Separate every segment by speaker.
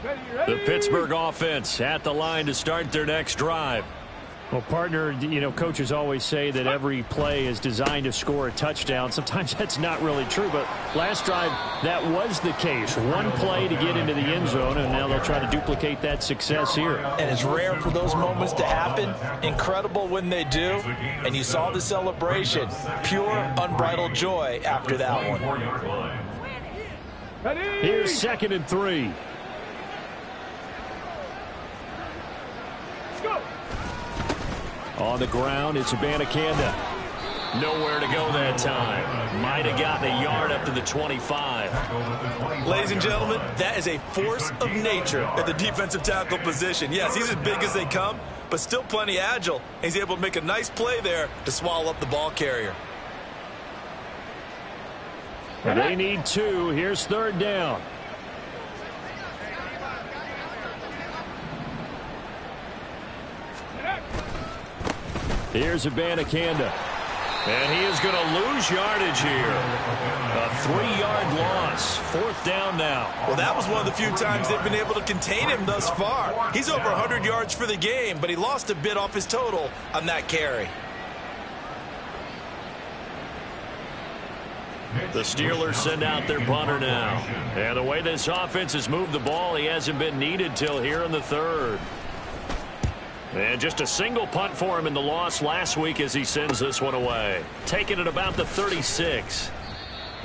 Speaker 1: The Pittsburgh offense at the line to start their next drive.
Speaker 2: Well, partner, you know, coaches always say that every play is designed to score a touchdown. Sometimes that's not really true, but last drive, that was the case. One play to get into the end zone, and now they'll try to duplicate that success here.
Speaker 3: And it's rare for those moments to happen. Incredible when they do. And you saw the celebration. Pure, unbridled joy after that one.
Speaker 2: Here's 2nd and 3. On the ground, it's Abanikanda.
Speaker 1: Nowhere to go that time. Might have gotten a yard up to the 25.
Speaker 3: Ladies and gentlemen, that is a force of nature at the defensive tackle position. Yes, he's as big as they come, but still plenty agile. He's able to make a nice play there to swallow up the ball carrier.
Speaker 2: They need 2. Here's 3rd down. Here's Abanikanda.
Speaker 1: And he is going to lose yardage here. A 3-yard loss. 4th down now.
Speaker 3: Well, that was one of the few times they've been able to contain him thus far. He's over 100 yards for the game, but he lost a bit off his total on that carry.
Speaker 1: The Steelers send out their punter now. And the way this offense has moved the ball, he hasn't been needed till here in the 3rd. And just a single punt for him in the loss last week as he sends this one away. Taking it about the 36.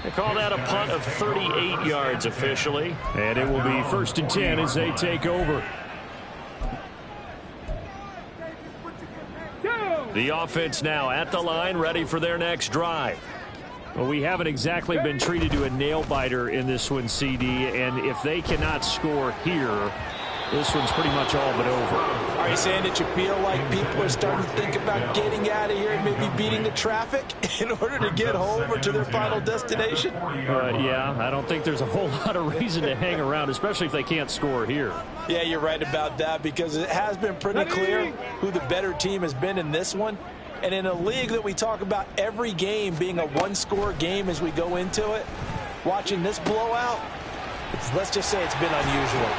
Speaker 1: They call that a punt of 38 yards officially.
Speaker 2: And it will be 1st and 10 as they take over.
Speaker 1: The offense now at the line, ready for their next drive.
Speaker 2: Well, we haven't exactly been treated to a nail-biter in this one, CD. And if they cannot score here, this one's pretty much all but over.
Speaker 3: Are you saying that you feel like people are starting to think about getting out of here and maybe beating the traffic in order to get home or to their final destination?
Speaker 2: Yeah, I don't think there's a whole lot of reason to hang around, especially if they can't score here.
Speaker 3: Yeah, you're right about that because it has been pretty clear who the better team has been in this one. And in a league that we talk about every game being a one-score game as we go into it, watching this blowout, let's just say it's been unusual.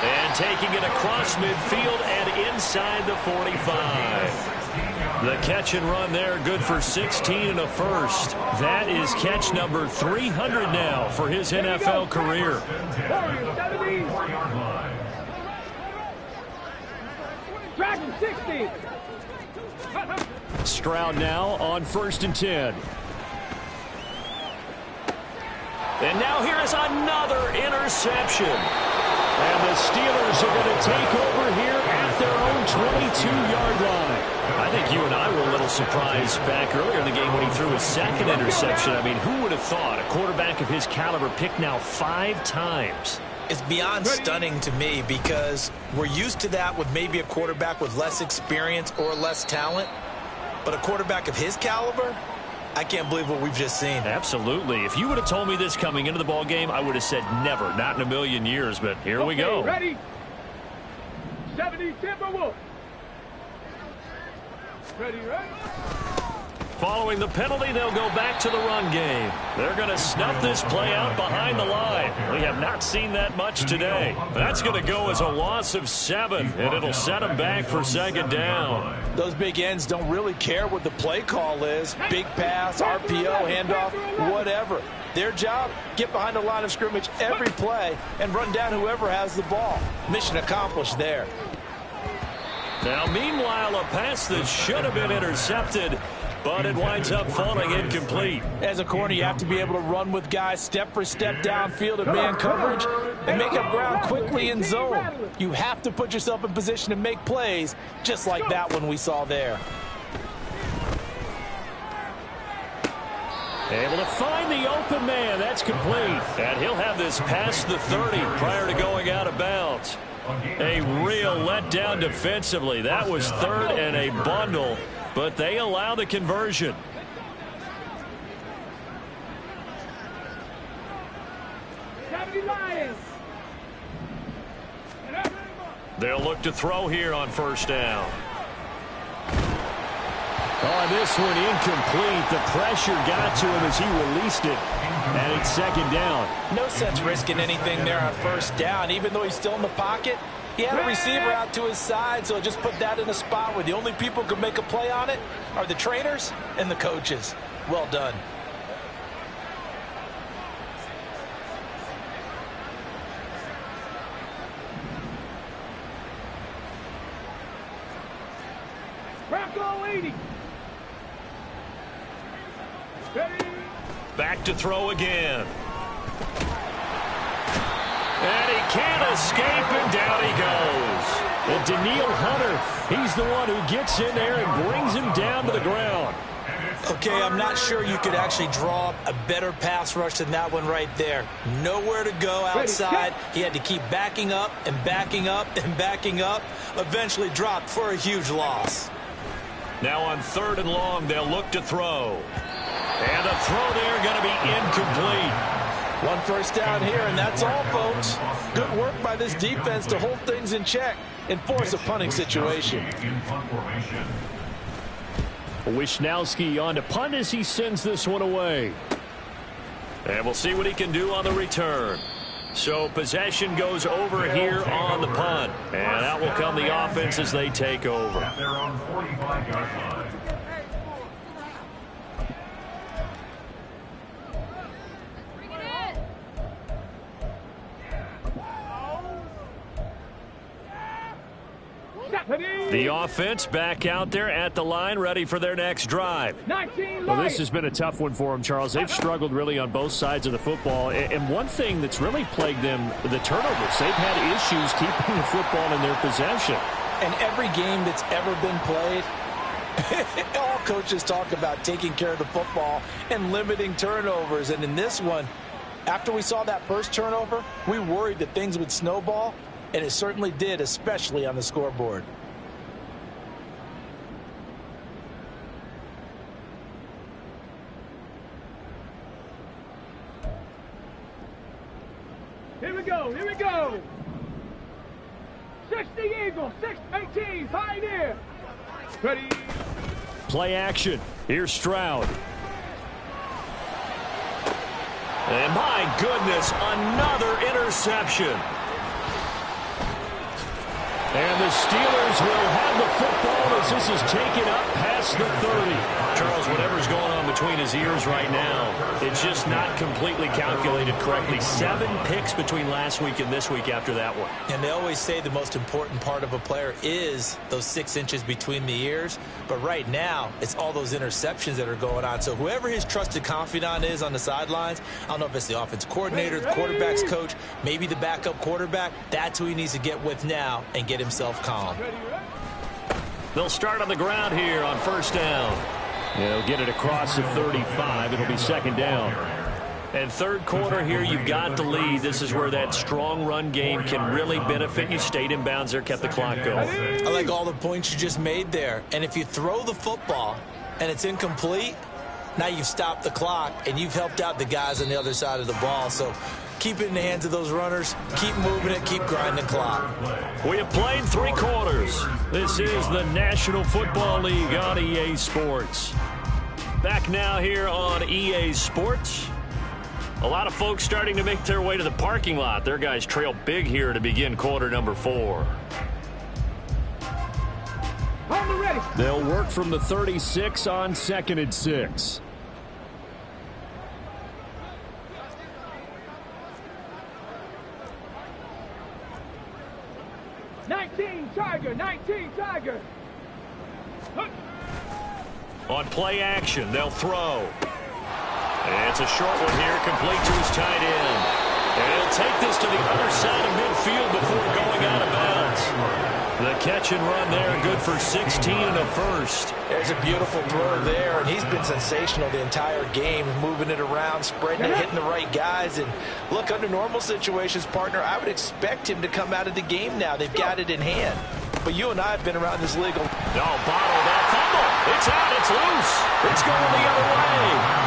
Speaker 1: And taking it across midfield and inside the 45. The catch and run there, good for 16 and a first. That is catch number 300 now for his NFL career.
Speaker 2: Stroud now on 1st and 10.
Speaker 1: And now here is another interception. And the Steelers are going to take over here at their own 22-yard line. I think you and I were a little surprised back earlier in the game when he threw his 2nd interception. I mean, who would have thought a quarterback of his caliber picked now 5 times?
Speaker 3: It's beyond stunning to me because we're used to that with maybe a quarterback with less experience or less talent. But a quarterback of his caliber, I can't believe what we've just seen.
Speaker 1: Absolutely. If you would have told me this coming into the ball game, I would have said never, not in a million years. But here we go.
Speaker 4: Ready? 70 Timberwolves. Ready, ready.
Speaker 1: Following the penalty, they'll go back to the run game. They're going to snuff this play out behind the line. We have not seen that much today. That's going to go as a loss of 7, and it'll set them back for 2nd down.
Speaker 3: Those big ends don't really care what the play call is. Big pass, RPO, handoff, whatever. Their job, get behind the line of scrimmage every play and run down whoever has the ball. Mission accomplished there.
Speaker 1: Now, meanwhile, a pass that should have been intercepted, but it winds up falling incomplete.
Speaker 3: As a corner, you have to be able to run with guys step for step downfield in man coverage and make up ground quickly in zone. You have to put yourself in position to make plays, just like that one we saw there.
Speaker 1: Able to find the open man. That's complete. And he'll have this past the 30 prior to going out of bounds. A real letdown defensively. That was 3rd and a bundle. But they allow the conversion. They'll look to throw here on 1st down.
Speaker 2: Oh, this one incomplete. The pressure got to him as he released it. And it's second down.
Speaker 3: No sense risking anything there on first down. Even though he's still in the pocket, he had a receiver out to his side, so just put that in a spot where the only people who can make a play on it are the trainers and the coaches. Well done.
Speaker 4: Bronco 80. Ready.
Speaker 1: Back to throw again. And he can't escape, and down he goes.
Speaker 2: And Daniil Hunter, he's the one who gets in there and brings him down to the ground.
Speaker 3: Okay, I'm not sure you could actually draw up a better pass rush than that one right there. Nowhere to go outside. He had to keep backing up and backing up and backing up. Eventually dropped for a huge loss.
Speaker 1: Now on 3rd and long, they'll look to throw. And the throw there going to be incomplete.
Speaker 3: One first down here, and that's all, folks. Good work by this defense to hold things in check and force a punting situation.
Speaker 2: Wisnowski on to punt as he sends this one away.
Speaker 1: And we'll see what he can do on the return. So possession goes over here on the punt. And out will come the offense as they take over.
Speaker 5: They're on 45-yard line.
Speaker 2: The offense back out there at the line, ready for their next drive. Well, this has been a tough one for them, Charles. They've struggled really on both sides of the football. And one thing that's really plagued them, the turnovers. They've had issues keeping the football in their possession.
Speaker 3: And every game that's ever been played, all coaches talk about taking care of the football and limiting turnovers. And in this one, after we saw that first turnover, we worried that things would snowball. And it certainly did, especially on the scoreboard.
Speaker 4: Here we go, here we go. 60 Eagles, 6-18, Pioneer. Ready.
Speaker 2: Play action. Here's Stroud.
Speaker 1: And my goodness, another interception.
Speaker 2: And the Steelers will have the football as this is taken up past the 30.
Speaker 1: Charles, whatever's going on between his ears right now, it's just not completely calculated correctly. 7 picks between last week and this week after that one.
Speaker 3: And they always say the most important part of a player is those 6 inches between the ears. But right now, it's all those interceptions that are going on. So whoever his trusted confidant is on the sidelines, I don't know if it's the offense coordinator, the quarterback's coach, maybe the backup quarterback, that's who he needs to get with now and get himself calm.
Speaker 2: They'll start on the ground here on first down. They'll get it across the 35. It'll be second down.
Speaker 1: And third quarter here, you've got the lead. This is where that strong run game can really benefit you. Stayed in bounds there, kept the clock going.
Speaker 3: I like all the points you just made there. And if you throw the football and it's incomplete, now you've stopped the clock and you've helped out the guys on the other side of the ball. So keep it in the hands of those runners. Keep moving it. Keep grinding the clock.
Speaker 1: We have played 3 quarters.
Speaker 2: This is the National Football League on EA Sports.
Speaker 1: Back now here on EA Sports. A lot of folks starting to make their way to the parking lot. Their guys trail big here to begin quarter number 4.
Speaker 4: On the ready.
Speaker 2: They'll work from the 36 on 2nd and 6.
Speaker 4: Nineteen Tiger. Hook.
Speaker 1: On play action, they'll throw. And it's a short one here, complete to his tight end. And he'll take this to the other side of midfield before going out of bounds. The catch and run there, good for 16 and a first.
Speaker 3: There's a beautiful throw there, and he's been sensational the entire game, moving it around, spreading it, hitting the right guys. And look, under normal situations, partner, I would expect him to come out of the game now. They've got it in hand. But you and I have been around this league.
Speaker 1: No, bottle that fumble. It's out, it's loose. It's going the other way.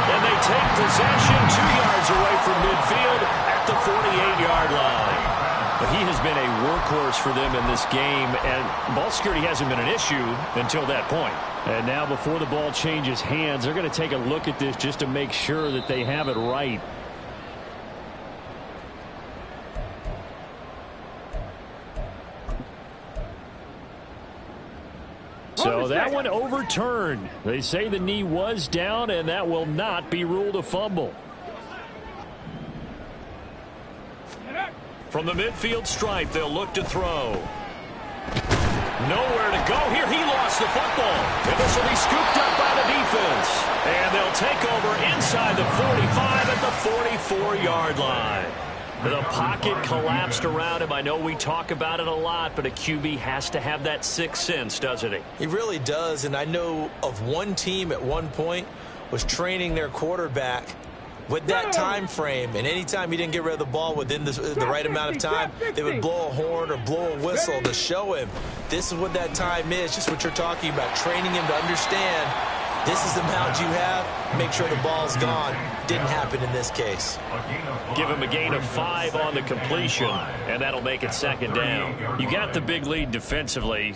Speaker 1: And they take possession 2 yards away from midfield at the 48-yard line.
Speaker 2: he has been a workhorse for them in this game, and ball security hasn't been an issue until that point. And now before the ball changes hands, they're going to take a look at this just to make sure that they have it right. So that one overturned. They say the knee was down, and that will not be ruled a fumble. From the midfield stripe, they'll look to throw. Nowhere to go here. He lost the football. And this will be scooped up by the defense. And they'll take over inside the 45 at the 44-yard line. The pocket collapsed around him. I know we talk about it a lot, but a QB has to have that sixth sense, doesn't he?
Speaker 3: He really does, and I know of one team at one point was training their quarterback with that time frame, and anytime he didn't get rid of the ball within the right amount of time, they would blow a horn or blow a whistle to show him this is what that time is, just what you're talking about, training him to understand this is the amount you have, make sure the ball's gone. Didn't happen in this case.
Speaker 2: Give him a gain of 5 on the completion, and that'll make it second down. You got the big lead defensively,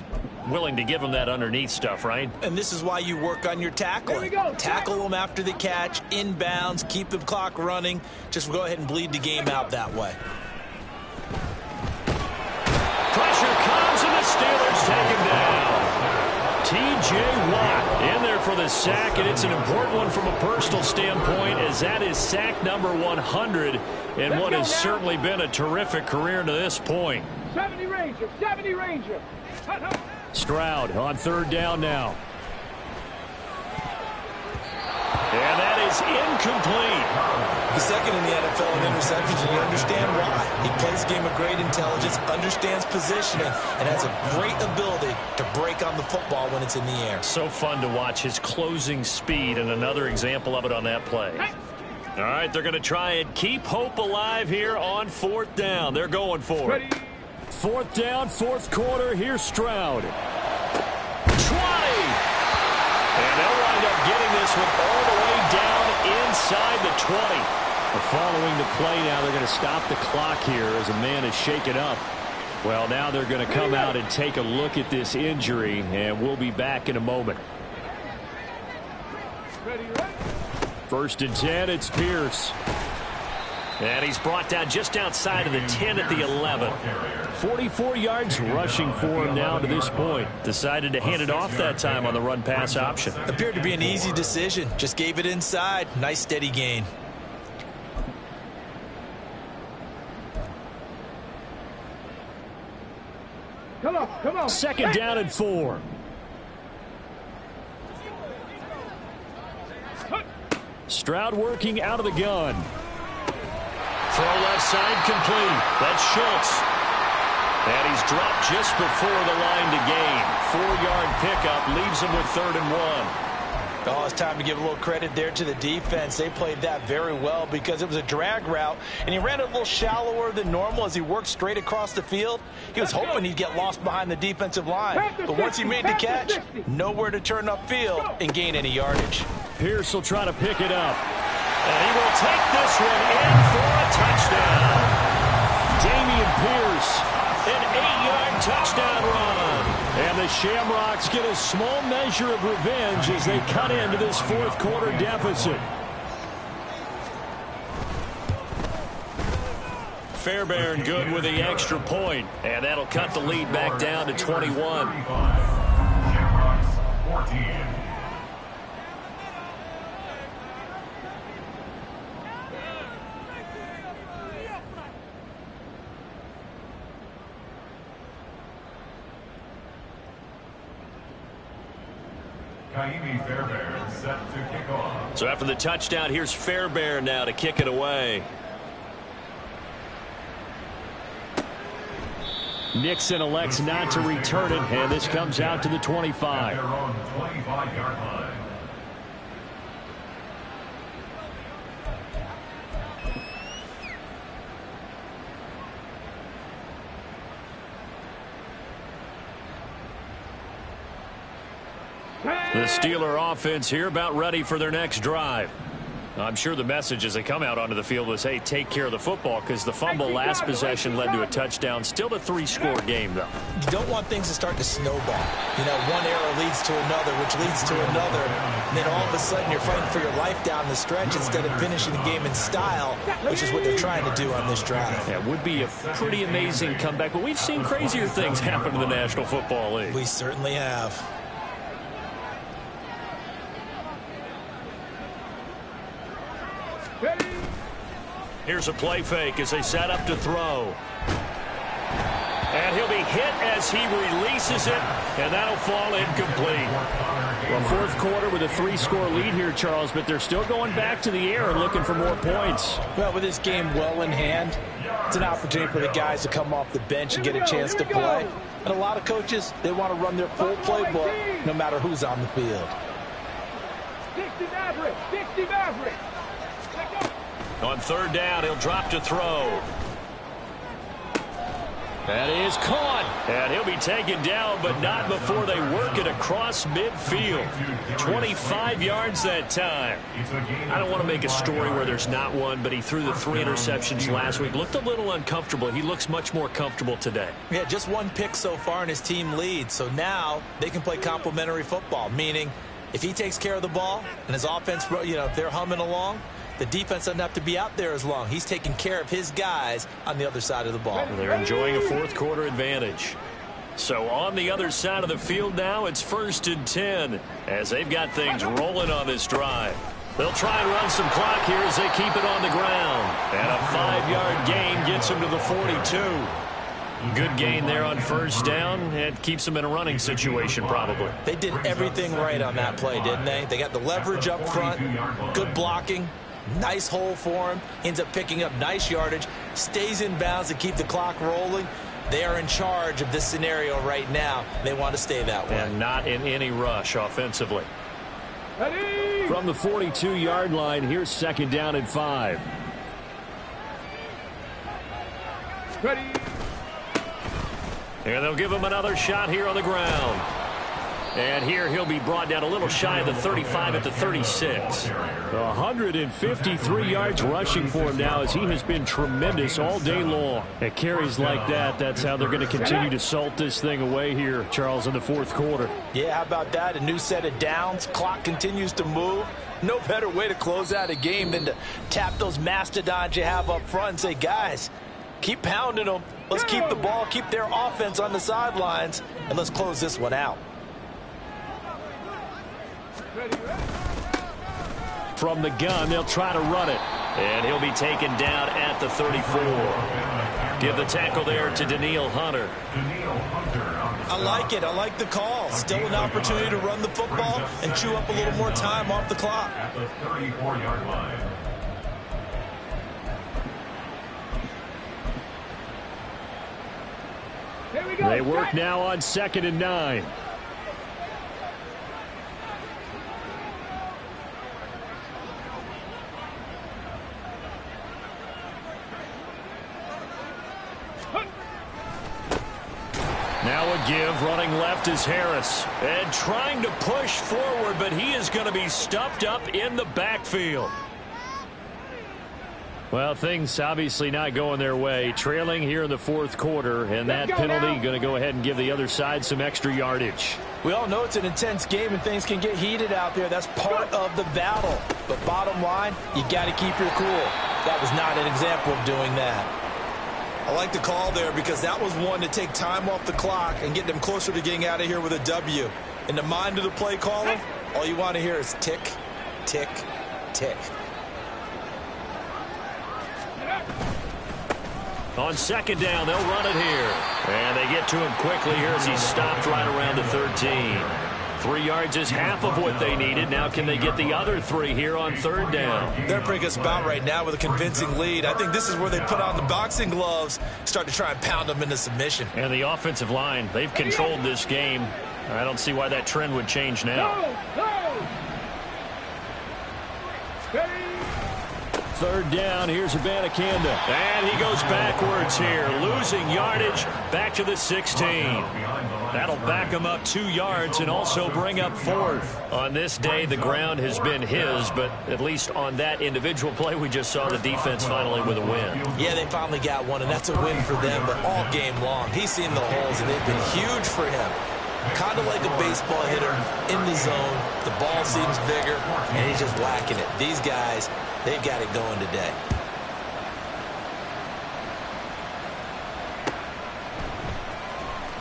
Speaker 2: willing to give him that underneath stuff, right?
Speaker 3: And this is why you work on your tackling. Tackle them after the catch, inbounds, keep the clock running. Just go ahead and bleed the game out that way.
Speaker 2: Pressure comes, and the Steelers take him down. T.J. Watt in there for the sack, and it's an important one from a personal standpoint, as that is sack number 100 in what has certainly been a terrific career to this point.
Speaker 4: 70 Ranger, 70 Ranger.
Speaker 2: Stroud on third down now. And that is incomplete.
Speaker 3: He's second in the NFL in interceptions, and you understand why. He plays a game of great intelligence, understands positioning, and has a great ability to break on the football when it's in the air.
Speaker 2: So fun to watch his closing speed, and another example of it on that play. All right, they're going to try and keep hope alive here on fourth down. They're going for it. Fourth down, fourth quarter. Here's Stroud. 20. And they'll wind up getting this one all the way down inside the 20. Following the play now, they're going to stop the clock here as a man is shaken up. Well, now they're going to come out and take a look at this injury, and we'll be back in a moment. First and 10, it's Pierce. And he's brought down just outside of the 10 at the 11. 44 yards rushing for him now to this point. Decided to hand it off that time on the run-pass option.
Speaker 3: Appeared to be an easy decision. Just gave it inside. Nice steady gain.
Speaker 4: Come on, come on.
Speaker 2: Second down and 4. Stroud working out of the gun. Throw left side complete. That's Schultz. And he's dropped just before the line to gain. 4-yard pickup leaves him with 3rd and 1.
Speaker 3: Oh, it's time to give a little credit there to the defense. They played that very well because it was a drag route, and he ran it a little shallower than normal as he worked straight across the field. He was hoping he'd get lost behind the defensive line. But once he made the catch, nowhere to turn upfield and gain any yardage.
Speaker 2: Pierce will try to pick it up. And he will take this one in for a touchdown. Dameon Pierce, an 8-yard touchdown run. And the Shamrocks get a small measure of revenge as they cut into this fourth quarter deficit. Fairbairn good with the extra point, and that'll cut the lead back down to 21.
Speaker 5: Shamrocks 14. Fairbairn set to kick off.
Speaker 2: So after the touchdown, here's Fairbairn now to kick it away. Nixon elects not to return it, and this comes out to the 25.
Speaker 5: Their own 25-yard line.
Speaker 2: The Steeler offense here about ready for their next drive. I'm sure the message as they come out onto the field was, hey, take care of the football, because the fumble last possession led to a touchdown. Still a 3-score game, though.
Speaker 3: You don't want things to start to snowball. You know, one error leads to another, which leads to another. And then all of a sudden you're fighting for your life down the stretch instead of finishing the game in style, which is what they're trying to do on this drive.
Speaker 2: Yeah, it would be a pretty amazing comeback, but we've seen crazier things happen in the National Football League.
Speaker 3: We certainly have.
Speaker 2: Here's a play fake as they set up to throw. And he'll be hit as he releases it, and that'll fall incomplete. Well, fourth quarter with a 3-score lead here, Charles, but they're still going back to the air and looking for more points.
Speaker 3: Well, with this game well in hand, it's an opportunity for the guys to come off the bench and get a chance to play. And a lot of coaches, they want to run their full playbook no matter who's on the field.
Speaker 4: 60 Maverick! 60 Maverick!
Speaker 2: On third down, he'll drop to throw. That is caught. And he'll be taken down, but not before they work it across midfield. 25 yards that time. I don't want to make a story where there's not one, but he threw the 3 interceptions last week. Looked a little uncomfortable. He looks much more comfortable today.
Speaker 3: Yeah, just 1 pick so far and his team leads. So now they can play complementary football, meaning if he takes care of the ball and his offense, you know, if they're humming along, the defense doesn't have to be out there as long. He's taking care of his guys on the other side of the ball.
Speaker 2: They're enjoying a fourth quarter advantage. So on the other side of the field now, it's 1st and 10 as they've got things rolling on this drive. They'll try and run some clock here as they keep it on the ground. And a 5-yard gain gets them to the 42. Good gain there on first down. It keeps them in a running situation probably.
Speaker 3: They did everything right on that play, didn't they? They got the leverage up front, good blocking. Nice hole for him. Ends up picking up nice yardage. Stays in bounds to keep the clock rolling. They are in charge of this scenario right now. They want to stay that way.
Speaker 2: And not in any rush offensively. From the 42-yard line, here's 2nd down and 5.
Speaker 4: Ready.
Speaker 2: And they'll give him another shot here on the ground. And here he'll be brought down a little shy of the 35 at the 36. 153 yards rushing for him now as he has been tremendous all day long. At carries like that, that's how they're going to continue to salt this thing away here, Charles, in the fourth quarter.
Speaker 3: Yeah, how about that? A new set of downs. Clock continues to move. No better way to close out a game than to tap those mastodons you have up front and say, guys, keep pounding them. Let's keep the ball, keep their offense on the sidelines, and let's close this one out.
Speaker 2: From the gun, they'll try to run it. And he'll be taken down at the 34. Give the tackle there to Daniil Hunter.
Speaker 3: I like it. I like the call. Still an opportunity to run the football and chew up a little more time off the clock.
Speaker 5: At the 34-yard line.
Speaker 4: Here we go.
Speaker 2: They work now on 2nd and 9. Now a give, running left is Harris. And trying to push forward, but he is going to be stuffed up in the backfield. Well, things obviously not going their way. Trailing here in the fourth quarter, and that penalty going to go ahead and give the other side some extra yardage.
Speaker 3: We all know it's an intense game and things can get heated out there. That's part of the battle. But bottom line, you got to keep your cool. That was not an example of doing that. I like the call there because that was one to take time off the clock and get them closer to getting out of here with a W. In the mind of the play caller, all you want to hear is tick, tick, tick.
Speaker 2: On 2nd down, they'll run it here. And they get to him quickly here as he stopped right around the 13. 3 yards is half of what they needed. Now can they get the other 3 here on 3rd down?
Speaker 3: They're pretty good spot right now with a convincing lead. I think this is where they put on the boxing gloves, start to try and pound them into submission.
Speaker 2: And the offensive line, they've controlled this game. I don't see why that trend would change now. third down. Here's Abanikanda.
Speaker 1: And he goes backwards here, losing yardage back to the 16. That'll back him up 2 yards and also bring up 4th.
Speaker 2: On this day, the ground has been his, but at least on that individual play, we just saw the defense finally with a win.
Speaker 3: Yeah, they finally got one, and that's a win for them, but all game long, he's seen the holes, and they've been huge for him. Kind of like a baseball hitter in the zone. The ball seems bigger, and he's just whacking it. These guys, they've got it going today.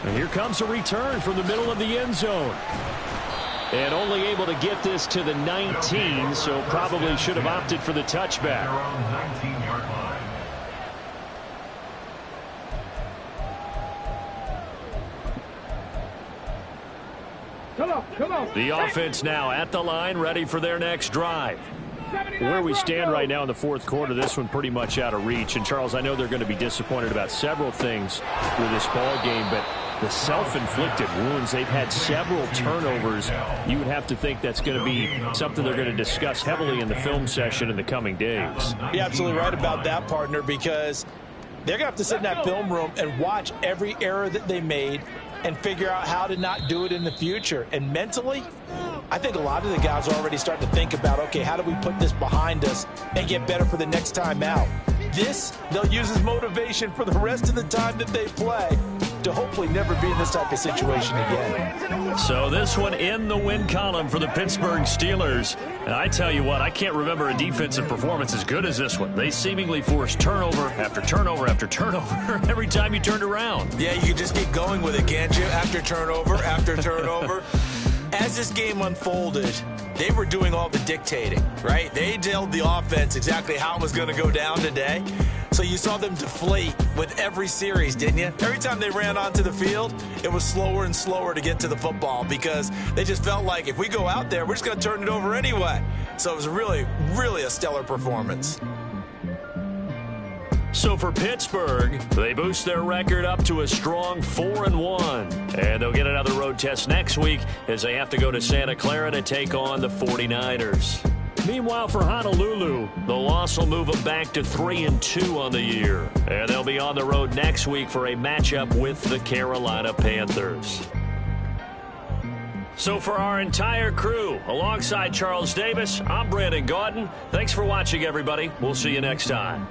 Speaker 2: And here comes a return from the middle of the end zone. And only able to get this to the 19, so probably should have opted for the touchback.
Speaker 5: Around 19-yard line.
Speaker 4: Come on.
Speaker 2: The offense now at the line, ready for their next drive. Where we stand right now in the fourth quarter, this one pretty much out of reach. And, Charles, I know they're going to be disappointed about several things with this ball game, but the self-inflicted wounds, they've had several turnovers. You would have to think that's going to be something they're going to discuss heavily in the film session in the coming days.
Speaker 3: You're absolutely right about that, partner, because they're going to have to sit in that film room and watch every error that they made and figure out how to not do it in the future. And mentally, I think a lot of the guys are already starting to think about, okay, how do we put this behind us and get better for the next time out? This, they'll use as motivation for the rest of the time that they play to hopefully never be in this type of situation again.
Speaker 1: So this one in the win column for the Pittsburgh Steelers. And I tell you what, I can't remember a defensive performance as good as this one. They seemingly forced turnover after turnover after turnover every time you turned around.
Speaker 3: Yeah, you can just keep going with it, can't you? After turnover. As this game unfolded, they were doing all the dictating, right? They told the offense exactly how it was going to go down today. So you saw them deflate with every series, didn't you? Every time they ran onto the field, it was slower and slower to get to the football because they just felt like if we go out there, we're just going to turn it over anyway. So it was really, really a stellar performance.
Speaker 1: So for Pittsburgh, they boost their record up to a strong 4-1. And they'll get another road test next week as they have to go to Santa Clara to take on the 49ers. Meanwhile, for Honolulu, the loss will move them back to 3-2 on the year. And they'll be on the road next week for a matchup with the Carolina Panthers. So for our entire crew, alongside Charles Davis, I'm Brandon Gaudin. Thanks for watching, everybody. We'll see you next time.